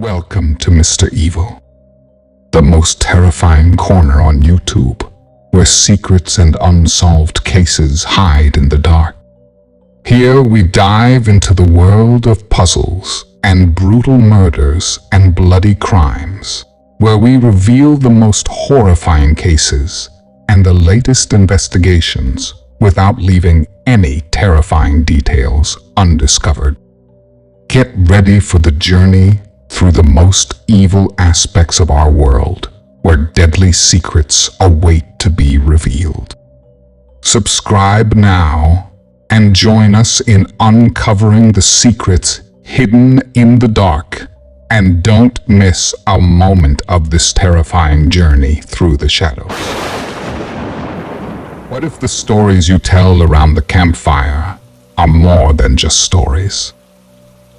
Welcome to Mr. Evil, the most terrifying corner on YouTube, where secrets and unsolved cases hide in the dark. Here we dive into the world of puzzles and brutal murders and bloody crimes, where we reveal the most horrifying cases and the latest investigations without leaving any terrifying details undiscovered. Get ready for the journey through the most evil aspects of our world, where deadly secrets await to be revealed. Subscribe now and join us in uncovering the secrets hidden in the dark, and don't miss a moment of this terrifying journey through the shadows. What if the stories you tell around the campfire are more than just stories?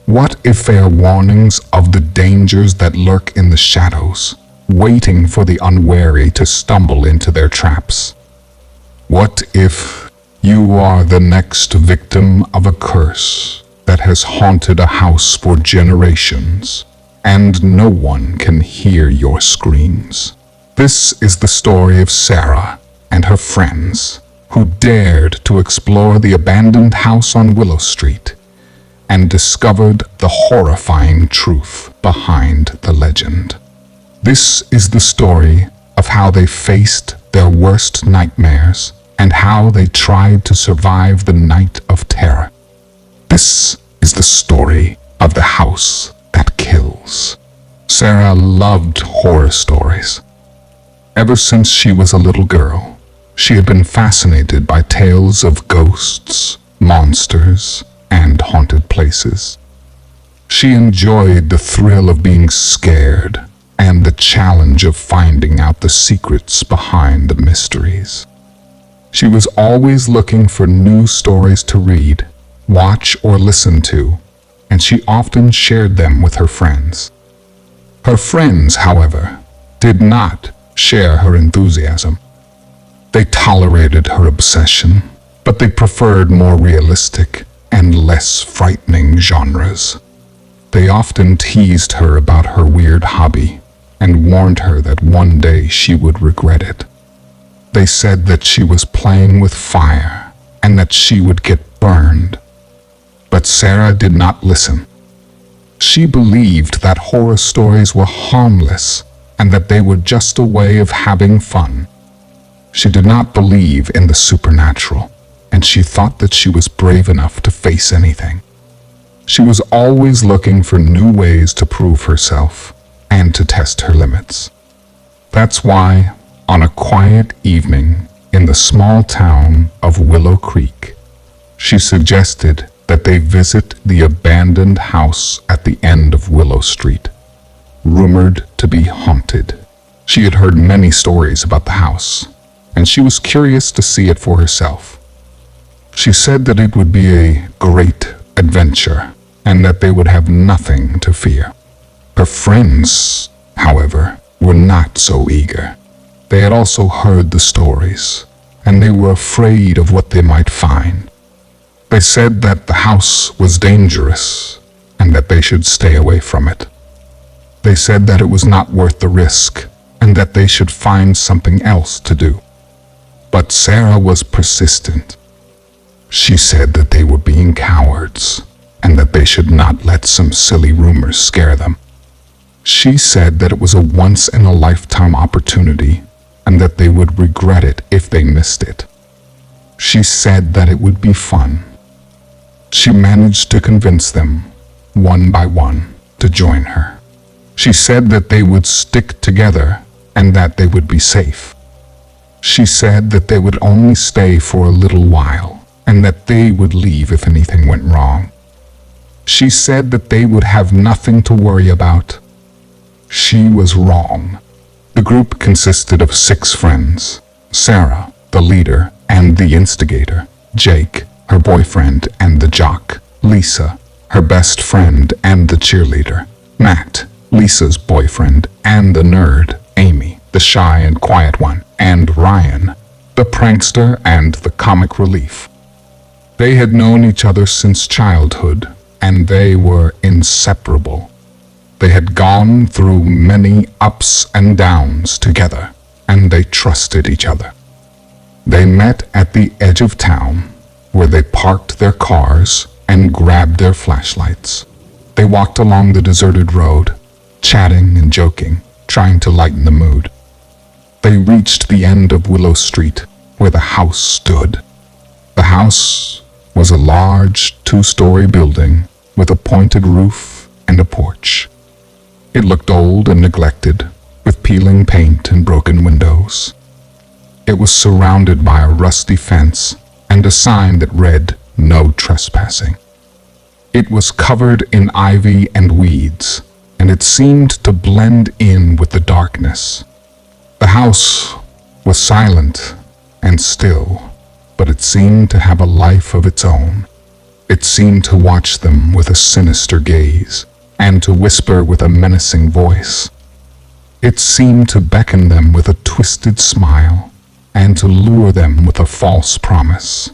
What if they are warnings of the dangers that lurk in the shadows, waiting for the unwary to stumble into their traps? What if you are the next victim of a curse that has haunted a house for generations, and no one can hear your screams? This is the story of Sarah and her friends, who dared to explore the abandoned house on Willow Street and discovered the horrifying truth behind the legend. This is the story of how they faced their worst nightmares and how they tried to survive the night of terror. This is the story of the house that kills. Sarah loved horror stories. Ever since she was a little girl, she had been fascinated by tales of ghosts, monsters, and haunted places. She enjoyed the thrill of being scared and the challenge of finding out the secrets behind the mysteries. She was always looking for new stories to read, watch, or listen to, and she often shared them with her friends. Her friends, however, did not share her enthusiasm. They tolerated her obsession, but they preferred more realistic and less frightening genres. They often teased her about her weird hobby and warned her that one day she would regret it. They said that she was playing with fire and that she would get burned. But Sarah did not listen. She believed that horror stories were harmless and that they were just a way of having fun. She did not believe in the supernatural, and she thought that she was brave enough to face anything. She was always looking for new ways to prove herself and to test her limits. That's why, on a quiet evening in the small town of Willow Creek, she suggested that they visit the abandoned house at the end of Willow Street, rumored to be haunted. She had heard many stories about the house, and she was curious to see it for herself. She said that it would be a great adventure and that they would have nothing to fear. Her friends, however, were not so eager. They had also heard the stories, and they were afraid of what they might find. They said that the house was dangerous and that they should stay away from it. They said that it was not worth the risk and that they should find something else to do. But Sarah was persistent. She said that they were being cowards and that they should not let some silly rumors scare them. She said that it was a once-in-a-lifetime opportunity and that they would regret it if they missed it. She said that it would be fun. She managed to convince them, one by one, to join her. She said that they would stick together and that they would be safe. She said that they would only stay for a little while and that they would leave if anything went wrong. She said that they would have nothing to worry about. She was wrong. The group consisted of 6 friends: Sarah, the leader and the instigator; Jake, her boyfriend and the jock; Lisa, her best friend and the cheerleader; Matt, Lisa's boyfriend and the nerd; Amy, the shy and quiet one; and Ryan, the prankster and the comic relief. They had known each other since childhood, and they were inseparable. They had gone through many ups and downs together, and they trusted each other. They met at the edge of town, where they parked their cars and grabbed their flashlights. They walked along the deserted road, chatting and joking, trying to lighten the mood. They reached the end of Willow Street, where the house stood. The house was a large two-story building with a pointed roof and a porch. It looked old and neglected, with peeling paint and broken windows. It was surrounded by a rusty fence and a sign that read, "No trespassing." It was covered in ivy and weeds, and it seemed to blend in with the darkness. The house was silent and still, but it seemed to have a life of its own. It seemed to watch them with a sinister gaze, and to whisper with a menacing voice. It seemed to beckon them with a twisted smile, and to lure them with a false promise.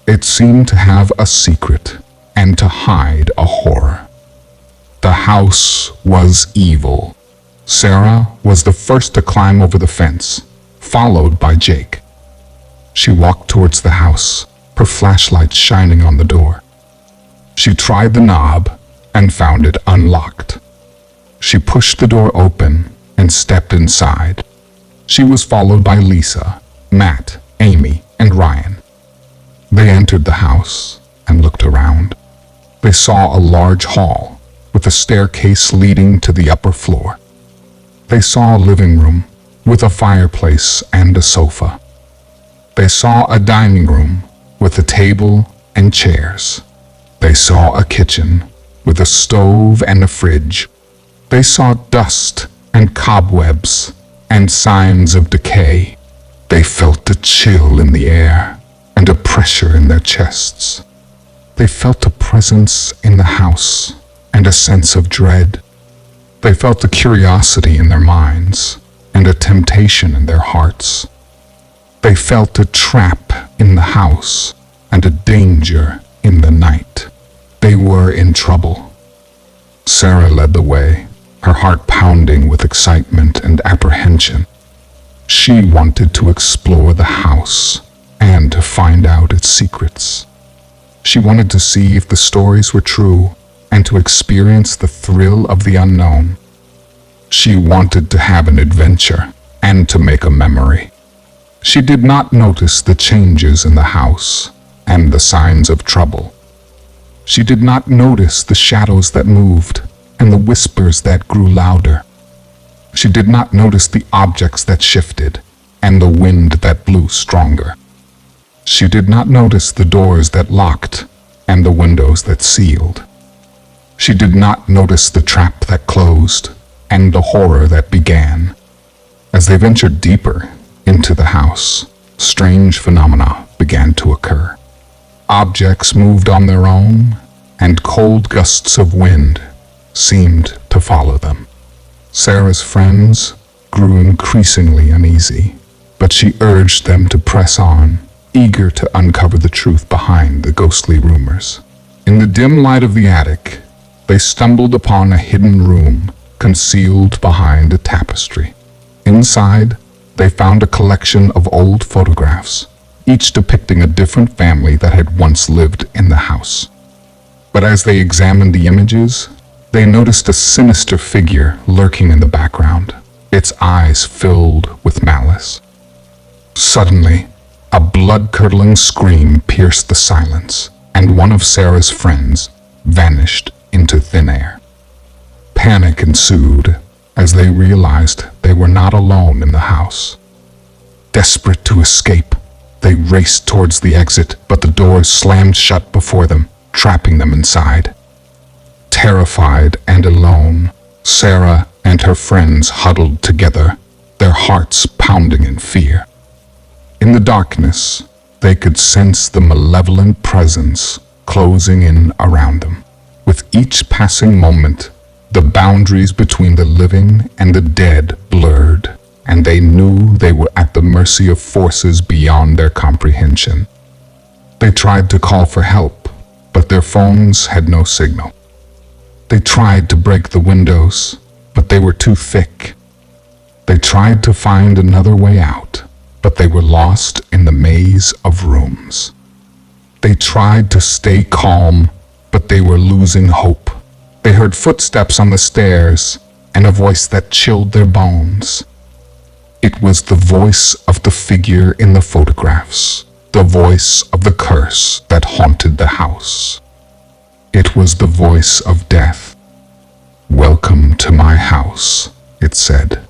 It seemed to have a secret, and to hide a horror. The house was evil. Sarah was the first to climb over the fence, followed by Jake. She walked towards the house, her flashlight shining on the door. She tried the knob and found it unlocked. She pushed the door open and stepped inside. She was followed by Lisa, Matt, Amy, and Ryan. They entered the house and looked around. They saw a large hall with a staircase leading to the upper floor. They saw a living room with a fireplace and a sofa. They saw a dining room with a table and chairs. They saw a kitchen with a stove and a fridge. They saw dust and cobwebs and signs of decay. They felt a chill in the air and a pressure in their chests. They felt a presence in the house and a sense of dread. They felt a curiosity in their minds and a temptation in their hearts. They felt a trap in the house and a danger in the night. They were in trouble. Sarah led the way, her heart pounding with excitement and apprehension. She wanted to explore the house and to find out its secrets. She wanted to see if the stories were true and to experience the thrill of the unknown. She wanted to have an adventure and to make a memory. She did not notice the changes in the house and the signs of trouble. She did not notice the shadows that moved and the whispers that grew louder. She did not notice the objects that shifted and the wind that blew stronger. She did not notice the doors that locked and the windows that sealed. She did not notice the trap that closed and the horror that began. As they ventured deeper into the house, strange phenomena began to occur. Objects moved on their own, and cold gusts of wind seemed to follow them. Sarah's friends grew increasingly uneasy, but she urged them to press on, eager to uncover the truth behind the ghostly rumors. In the dim light of the attic, they stumbled upon a hidden room concealed behind a tapestry. Inside, they found a collection of old photographs, each depicting a different family that had once lived in the house. But as they examined the images, they noticed a sinister figure lurking in the background, its eyes filled with malice. Suddenly, a blood-curdling scream pierced the silence, and one of Sarah's friends vanished into thin air. Panic ensued as they realized they were not alone in the house. Desperate to escape, they raced towards the exit, but the doors slammed shut before them, trapping them inside. Terrified and alone, Sarah and her friends huddled together, their hearts pounding in fear. In the darkness, they could sense the malevolent presence closing in around them. With each passing moment, the boundaries between the living and the dead blurred, and they knew they were at the mercy of forces beyond their comprehension. They tried to call for help, but their phones had no signal. They tried to break the windows, but they were too thick. They tried to find another way out, but they were lost in the maze of rooms. They tried to stay calm, but they were losing hope. They heard footsteps on the stairs and a voice that chilled their bones. It was the voice of the figure in the photographs, the voice of the curse that haunted the house. It was the voice of death. "Welcome to my house," it said.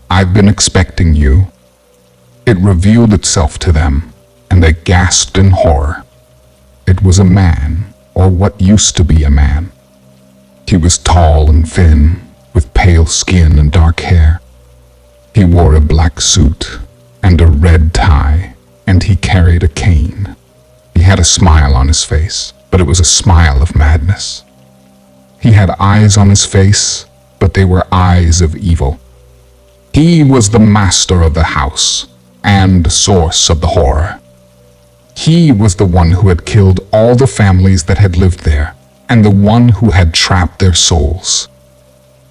"I've been expecting you." It revealed itself to them, and they gasped in horror. It was a man, or what used to be a man. He was tall and thin, with pale skin and dark hair. He wore a black suit and a red tie, and he carried a cane. He had a smile on his face, but it was a smile of madness. He had eyes on his face, but they were eyes of evil. He was the master of the house and the source of the horror. He was the one who had killed all the families that had lived there, and the one who had trapped their souls.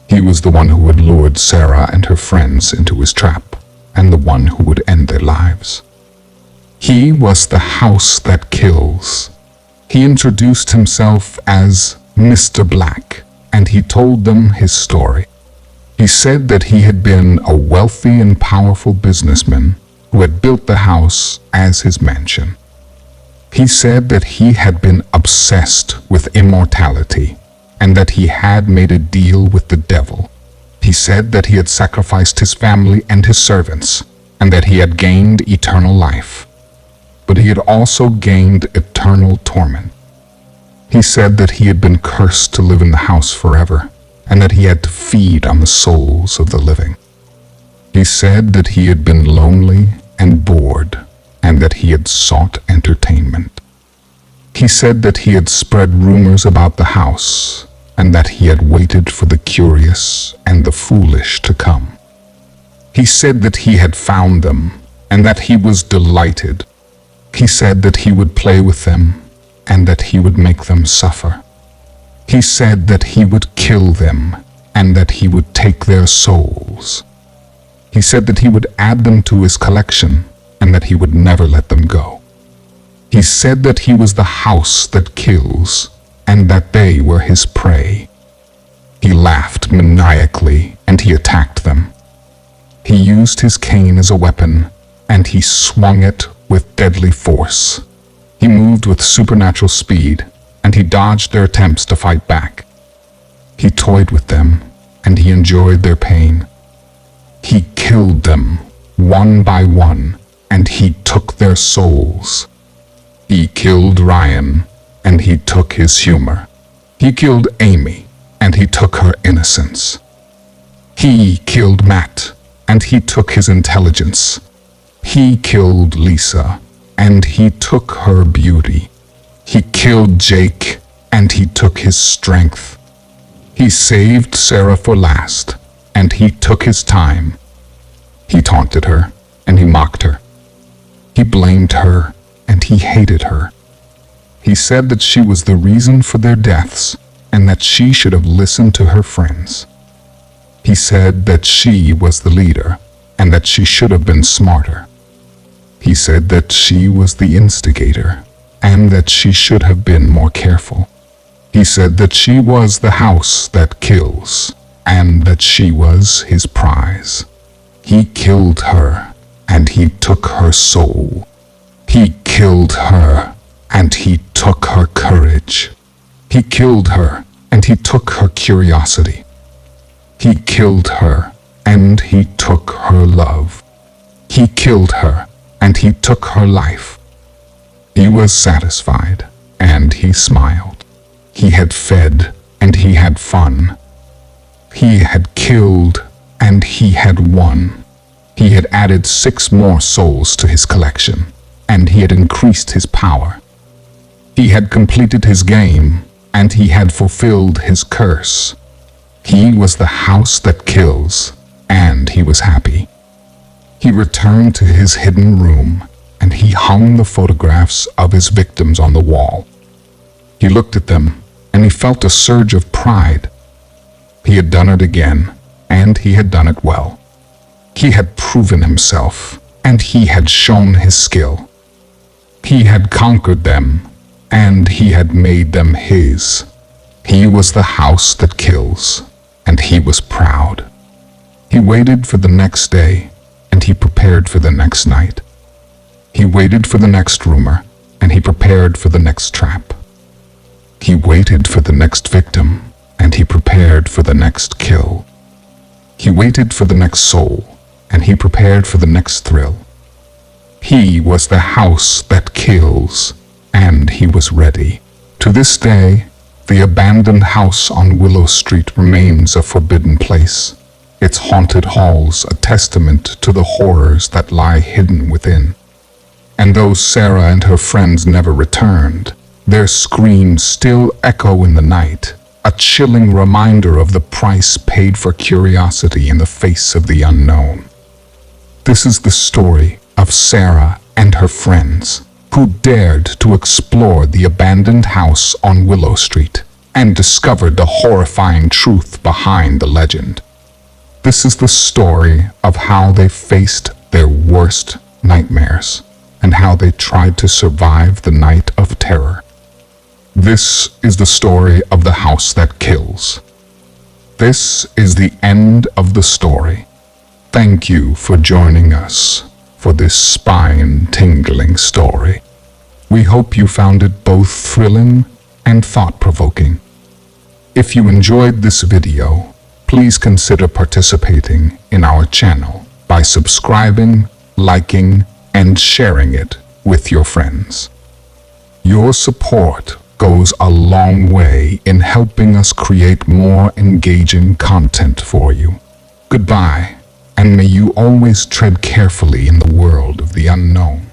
He was the one who had lured Sarah and her friends into his trap, and the one who would end their lives. He was the house that kills. He introduced himself as Mr. Black, and he told them his story. He said that he had been a wealthy and powerful businessman who had built the house as his mansion. He said that he had been obsessed with immortality, and that he had made a deal with the devil. He said that he had sacrificed his family and his servants, and that he had gained eternal life. But he had also gained eternal torment. He said that he had been cursed to live in the house forever, and that he had to feed on the souls of the living. He said that he had been lonely and bored, and that he had sought entertainment. He said that he had spread rumors about the house, and that he had waited for the curious and the foolish to come. He said that he had found them, and that he was delighted. He said that he would play with them, and that he would make them suffer. He said that he would kill them, and that he would take their souls. He said that he would add them to his collection, and that he would never let them go. He said that he was the house that kills, and that they were his prey. He laughed maniacally, and he attacked them. He used his cane as a weapon, and he swung it with deadly force. He moved with supernatural speed, and he dodged their attempts to fight back. He toyed with them, and he enjoyed their pain. He killed them, one by one, and he took their souls. He killed Ryan, and he took his humor. He killed Amy, and he took her innocence. He killed Matt, and he took his intelligence. He killed Lisa, and he took her beauty. He killed Jake, and he took his strength. He saved Sarah for last, and he took his time. He taunted her, and he mocked her. He blamed her, and he hated her. He said that she was the reason for their deaths, and that she should have listened to her friends. He said that she was the leader, and that she should have been smarter. He said that she was the instigator, and that she should have been more careful. He said that she was the house that kills, and that she was his prize. He killed her, and he took her soul. He killed her, and he took her courage. He killed her, and he took her curiosity. He killed her, and he took her love. He killed her, and he took her life. He was satisfied, and he smiled. He had fed, and he had fun. He had killed, and he had won. He had added 6 more souls to his collection, and he had increased his power. He had completed his game, and he had fulfilled his curse. He was the house that kills, and he was happy. He returned to his hidden room, and he hung the photographs of his victims on the wall. He looked at them, and he felt a surge of pride He had done it again, and he had done it well. He had proven himself, and he had shown his skill. He had conquered them, and he had made them his. He was the house that kills, and he was proud. He waited for the next day, and he prepared for the next night. He waited for the next rumor, and he prepared for the next trap. He waited for the next victim, and he prepared for the next kill. He waited for the next soul, and he prepared for the next thrill. He was the house that kills, and he was ready. To this day, the abandoned house on Willow Street remains a forbidden place, its haunted halls a testament to the horrors that lie hidden within. And though Sarah and her friends never returned, their screams still echo in the night, a chilling reminder of the price paid for curiosity in the face of the unknown. This is the story of Sarah and her friends, who dared to explore the abandoned house on Willow Street and discovered the horrifying truth behind the legend. This is the story of how they faced their worst nightmares and how they tried to survive the night of terror. This is the story of the house that kills. This is the end of the story. Thank you for joining us for this spine-tingling story. We hope you found it both thrilling and thought-provoking. If you enjoyed this video, please consider participating in our channel by subscribing, liking, and sharing it with your friends. Your support goes a long way in helping us create more engaging content for you. Goodbye, and may you always tread carefully in the world of the unknown.